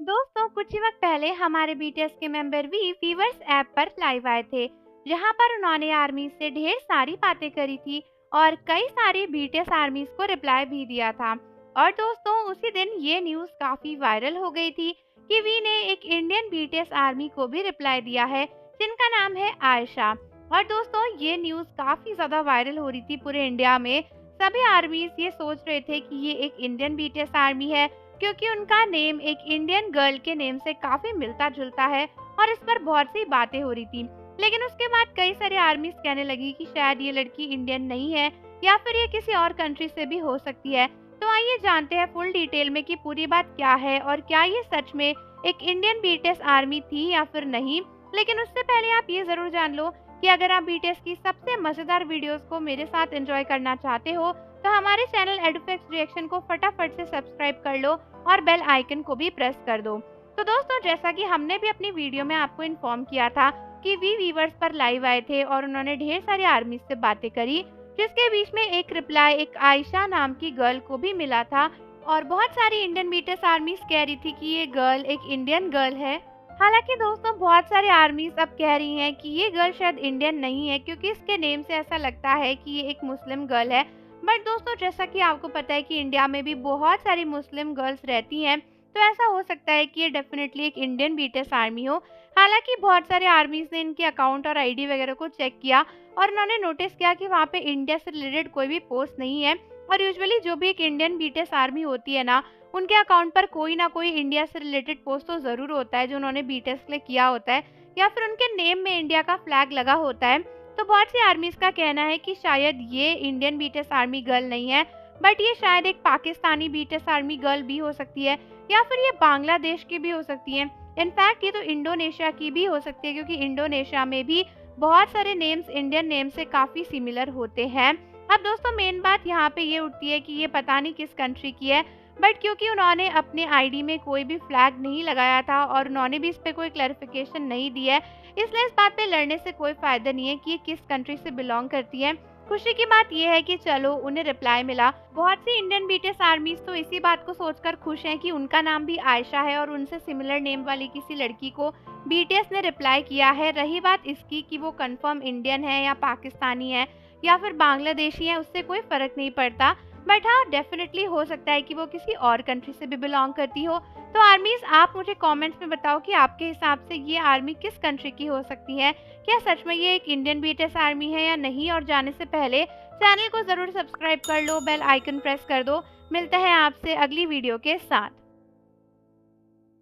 दोस्तों कुछ ही वक्त पहले हमारे बीटीएस के मेंबर भी फीवर्स ऐप पर लाइव आए थे, जहां पर उन्होंने आर्मी से ढेर सारी बातें करी थी और कई सारी बीटीएस आर्मीज को रिप्लाई भी दिया था। और दोस्तों उसी दिन ये न्यूज काफी वायरल हो गई थी कि वी ने एक इंडियन बीटीएस आर्मी को भी रिप्लाई दिया है, जिनका नाम है आयशा। और दोस्तों ये न्यूज काफी ज्यादा वायरल हो रही थी पूरे इंडिया में। सभी आर्मीज ये सोच रहे थे कि ये एक इंडियन बीटीएस आर्मी है, क्योंकि उनका नेम एक इंडियन गर्ल के नेम से काफी मिलता जुलता है और इस पर बहुत सी बातें हो रही थी। लेकिन उसके बाद कई सारे आर्मीज कहने लगी कि शायद ये लड़की इंडियन नहीं है या फिर ये किसी और कंट्री से भी हो सकती है। तो आइए जानते हैं फुल डिटेल में कि पूरी बात क्या है और क्या ये सच में एक इंडियन बीटीएस आर्मी थी या फिर नहीं। लेकिन उससे पहले आप ये जरूर जान लो कि अगर आप बीटीएस की सबसे मजेदार वीडियोस को मेरे साथ एंजॉय करना चाहते हो तो हमारे चैनल एडुफैक्ट्स रिएक्शन को फटाफट से सब्सक्राइब कर लो और बेल आइकन को भी प्रेस कर दो। तो दोस्तों जैसा कि हमने भी अपनी वीडियो में आपको इन्फॉर्म किया था कि वी वीवर्स पर लाइव आए थे और उन्होंने ढेर सारी आर्मी से बातें करी, जिसके बीच में एक रिप्लाई एक आयशा नाम की गर्ल को भी मिला था। और बहुत सारी इंडियन बीटीएस आर्मीज कह रही थी कि ये गर्ल एक इंडियन गर्ल है। हालांकि दोस्तों बहुत सारे आर्मीज अब कह रही हैं कि ये गर्ल शायद इंडियन नहीं है, क्योंकि इसके नेम से ऐसा लगता है कि ये एक मुस्लिम गर्ल है। बट दोस्तों जैसा कि आपको पता है कि इंडिया में भी बहुत सारी मुस्लिम गर्ल्स रहती हैं, तो ऐसा हो सकता है कि ये डेफिनेटली एक इंडियन बीटीएस आर्मी हो। हालांकि बहुत सारे आर्मीज ने इनके अकाउंट और आईडी वगैरह को चेक किया और उन्होंने नोटिस किया कि वहाँ पे इंडिया से रिलेटेड कोई भी पोस्ट नहीं है। और यूजुअली जो भी एक इंडियन बीटीएस आर्मी होती है ना, उनके अकाउंट पर कोई ना कोई इंडिया से रिलेटेड पोस्ट तो जरूर होता है जो उन्होंने बीटीएस के लिए किया होता है, या फिर उनके नेम में इंडिया का फ्लैग लगा होता है। तो बहुत सी आर्मीज का कहना है कि शायद ये इंडियन बीटीएस आर्मी गर्ल नहीं है, बट ये शायद एक पाकिस्तानी बीटीएस आर्मी गर्ल भी हो सकती है, या फिर ये बांग्लादेश की भी हो सकती है। इनफैक्ट ये तो इंडोनेशिया की भी हो सकती है, क्योंकि इंडोनेशिया में भी बहुत सारे नेम्स इंडियन नेम से काफी सिमिलर होते हैं। अब दोस्तों मेन बात यहाँ पे ये उठती है कि ये पता नहीं किस कंट्री की है, बट क्योंकि उन्होंने अपने आईडी में कोई भी फ्लैग नहीं लगाया था और उन्होंने भी इस पे कोई क्लैरिफिकेशन नहीं दिया है, इसलिए इस बात पे लड़ने से कोई फायदा नहीं है कि ये किस कंट्री से बिलोंग करती है। खुशी की बात यह है कि चलो उन्हें रिप्लाई मिला। बहुत सी इंडियन बीटीएस आर्मीज तो इसी बात को सोचकर खुश हैं कि उनका नाम भी आयशा है और उनसे सिमिलर नेम वाली किसी लड़की को बीटीएस ने रिप्लाई किया है। रही बात इसकी कि वो कंफर्म इंडियन है या पाकिस्तानी है या फिर बांग्लादेशी है, उससे कोई फर्क नहीं पड़ता। बट हाँ डेफिनेटली हो सकता है कि वो किसी और कंट्री से भी बिलोंग करती हो। तो आर्मीज आप मुझे कमेंट्स में बताओ कि आपके हिसाब से ये आर्मी किस कंट्री की हो सकती है। क्या सच में ये एक इंडियन बीटीएस आर्मी है या नहीं। और जाने से पहले चैनल को जरूर सब्सक्राइब कर लो, बेल आइकन प्रेस कर दो। मिलते हैं आपसे अगली वीडियो के साथ।